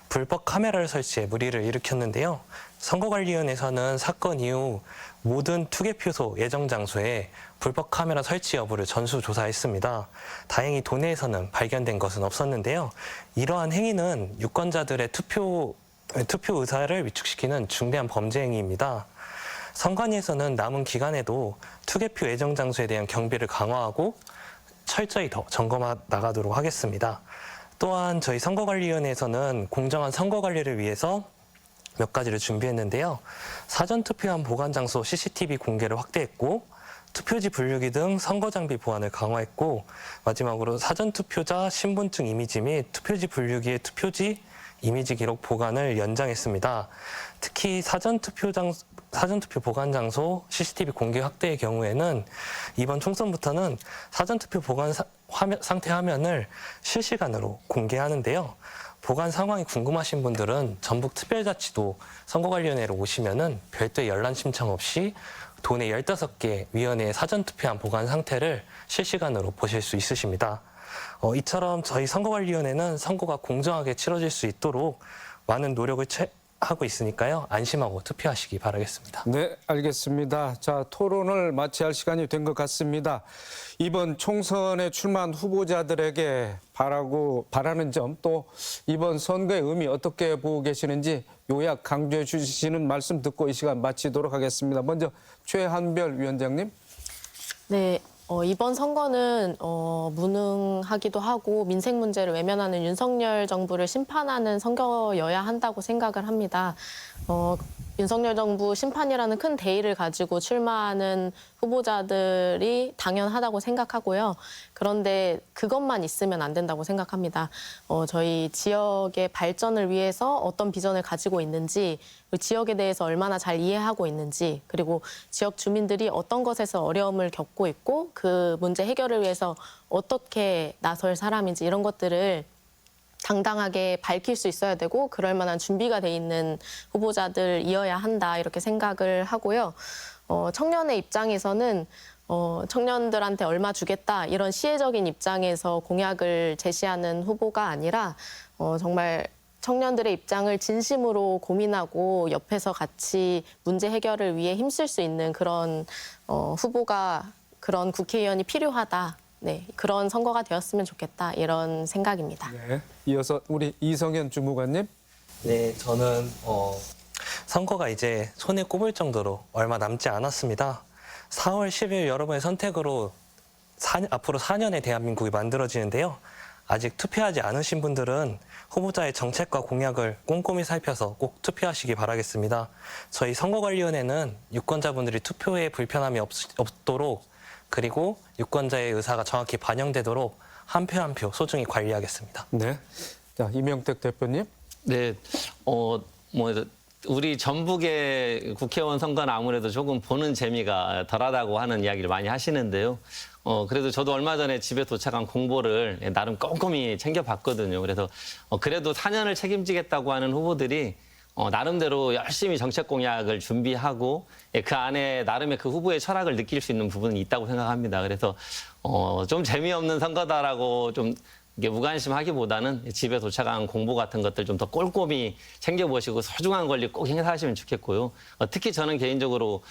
불법 카메라를 설치해 물의를 일으켰는데요. 선거관리위원회에서는 사건 이후 모든 투개표소 예정 장소에 불법 카메라 설치 여부를 전수조사했습니다. 다행히 도내에서는 발견된 것은 없었는데요. 이러한 행위는 유권자들의 투표 의사를 위축시키는 중대한 범죄 행위입니다. 선관위에서는 남은 기간에도 투개표 예정 장소에 대한 경비를 강화하고 철저히 더 점검해 나가도록 하겠습니다. 또한 저희 선거관리위원회에서는 공정한 선거관리를 위해서 몇 가지를 준비했는데요. 사전투표한 보관장소 CCTV 공개를 확대했고 투표지 분류기 등 선거장비 보안을 강화했고 마지막으로 사전투표자 신분증 이미지 및 투표지 분류기의 투표지 이미지 기록 보관을 연장했습니다. 특히 사전투표 보관 장소 CCTV 공개 확대의 경우에는 이번 총선부터는 사전투표 보관 상태 화면을 실시간으로 공개하는데요. 보관 상황이 궁금하신 분들은 전북특별자치도 선거관리위원회로 오시면은 별도의 연락 신청 없이 도내 15개 위원회의 사전투표한 보관 상태를 실시간으로 보실 수 있으십니다. 이처럼 저희 선거관리위원회는 선거가 공정하게 치러질 수 있도록 많은 노력을 하고 있으니까요. 안심하고 투표하시기 바라겠습니다. 네, 알겠습니다. 자, 토론을 마쳐야 할 시간이 된 것 같습니다. 이번 총선에 출마한 후보자들에게 바라는 점, 또 이번 선거의 의미 어떻게 보고 계시는지 요약 강조해 주시는 말씀 듣고 이 시간 마치도록 하겠습니다. 먼저 최한별 위원장님. 네. 이번 선거는 무능하기도 하고 민생 문제를 외면하는 윤석열 정부를 심판하는 선거여야 한다고 생각을 합니다. 윤석열 정부 심판이라는 큰 대의를 가지고 출마하는 후보자들이 당연하다고 생각하고요. 그런데 그것만 있으면 안 된다고 생각합니다. 저희 지역의 발전을 위해서 어떤 비전을 가지고 있는지, 지역에 대해서 얼마나 잘 이해하고 있는지, 그리고 지역 주민들이 어떤 것에서 어려움을 겪고 있고 그 문제 해결을 위해서 어떻게 나설 사람인지 이런 것들을 당당하게 밝힐 수 있어야 되고 그럴 만한 준비가 돼 있는 후보자들이어야 한다 이렇게 생각을 하고요. 청년의 입장에서는 청년들한테 얼마 주겠다 이런 시혜적인 입장에서 공약을 제시하는 후보가 아니라 정말 청년들의 입장을 진심으로 고민하고 옆에서 같이 문제 해결을 위해 힘쓸 수 있는 그런 후보가 그런 국회의원이 필요하다. 네, 그런 선거가 되었으면 좋겠다 이런 생각입니다. 네, 이어서 우리 이성현 주무관님. 네, 저는 선거가 이제 손에 꼽을 정도로 얼마 남지 않았습니다. 4월 10일 여러분의 선택으로 앞으로 4년의 대한민국이 만들어지는데요. 아직 투표하지 않으신 분들은 후보자의 정책과 공약을 꼼꼼히 살펴서 꼭 투표하시기 바라겠습니다. 저희 선거관리위원회는 유권자분들이 투표에 불편함이 없도록 그리고 유권자의 의사가 정확히 반영되도록 한 표 한 표 소중히 관리하겠습니다. 네. 자, 이명택 대표님. 네, 우리 전북의 국회의원 선거는 아무래도 조금 보는 재미가 덜하다고 하는 이야기를 많이 하시는데요. 그래도 저도 얼마 전에 집에 도착한 공보를 나름 꼼꼼히 챙겨봤거든요. 그래서 그래도 4년을 책임지겠다고 하는 후보들이 나름대로 열심히 정책 공약을 준비하고 그 안에 나름의 그 후보의 철학을 느낄 수 있는 부분이 있다고 생각합니다. 그래서 좀 재미없는 선거다라고 좀 이게 무관심하기보다는 집에 도착한 공보 같은 것들 좀 더 꼼꼼히 챙겨보시고 소중한 권리 꼭 행사하시면 좋겠고요. 특히 저는 개인적으로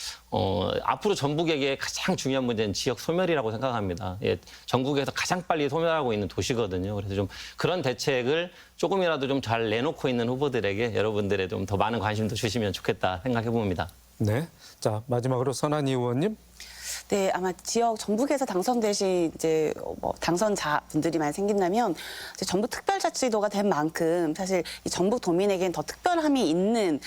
앞으로 전북에게 가장 중요한 문제는 지역 소멸이라고 생각합니다. 예, 전국에서 가장 빨리 소멸하고 있는 도시거든요. 그래서 좀 그런 대책을 조금이라도 좀 잘 내놓고 있는 후보들에게 여러분들의 좀 더 많은 관심도 주시면 좋겠다 생각해 봅니다. 네. 자, 마지막으로 선한이 의원님. 네, 아마 지역 전북에서 당선되신 이제 당선자 분들이 많이 생긴다면 이제 전북 특별자치도가 된 만큼 사실 이 전북 도민에겐 더 특별함이 있는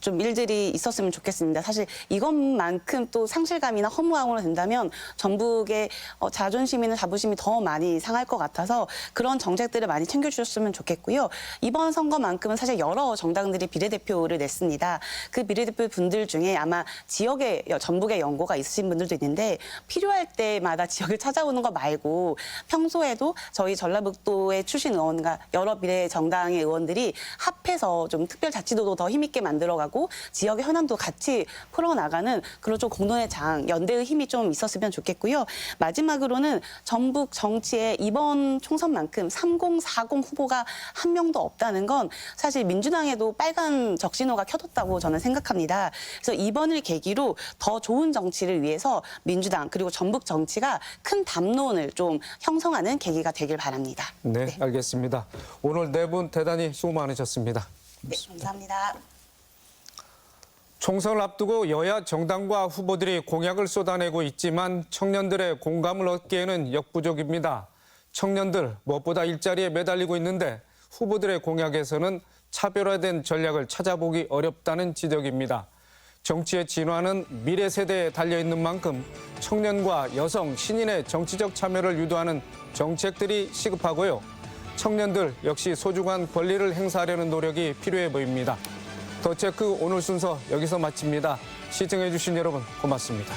좀 일들이 있었으면 좋겠습니다. 사실 이것만큼 또 상실감이나 허무함으로 된다면 전북의 자존심이나 자부심이 더 많이 상할 것 같아서 그런 정책들을 많이 챙겨주셨으면 좋겠고요. 이번 선거만큼은 사실 여러 정당들이 비례대표를 냈습니다. 그 비례대표 분들 중에 아마 지역에 전북에 연고가 있으신 분들도 있는데 필요할 때마다 지역을 찾아오는 거 말고 평소에도 저희 전라북도의 출신 의원과 여러 비례 정당의 의원들이 합해서 좀 특별자치도도 더 힘있게 만들어가고 지역의 현안도 같이 풀어나가는 그런 좀 공론의 장, 연대의 힘이 좀 있었으면 좋겠고요. 마지막으로는 전북 정치에 이번 총선만큼 3040 후보가 한 명도 없다는 건 사실 민주당에도 빨간 적신호가 켜졌다고 저는 생각합니다. 그래서 이번을 계기로 더 좋은 정치를 위해서 민주당 그리고 전북 정치가 큰 담론을 좀 형성하는 계기가 되길 바랍니다. 네, 알겠습니다. 오늘 네 분 대단히 수고 많으셨습니다. 네, 감사합니다. 총선을 앞두고 여야 정당과 후보들이 공약을 쏟아내고 있지만 청년들의 공감을 얻기에는 역부족입니다. 청년들 무엇보다 일자리에 매달리고 있는데 후보들의 공약에서는 차별화된 전략을 찾아보기 어렵다는 지적입니다. 정치의 진화는 미래 세대에 달려있는 만큼 청년과 여성, 신인의 정치적 참여를 유도하는 정책들이 시급하고요. 청년들 역시 소중한 권리를 행사하려는 노력이 필요해 보입니다. 더 체크 오늘 순서 여기서 마칩니다. 시청해주신 여러분 고맙습니다.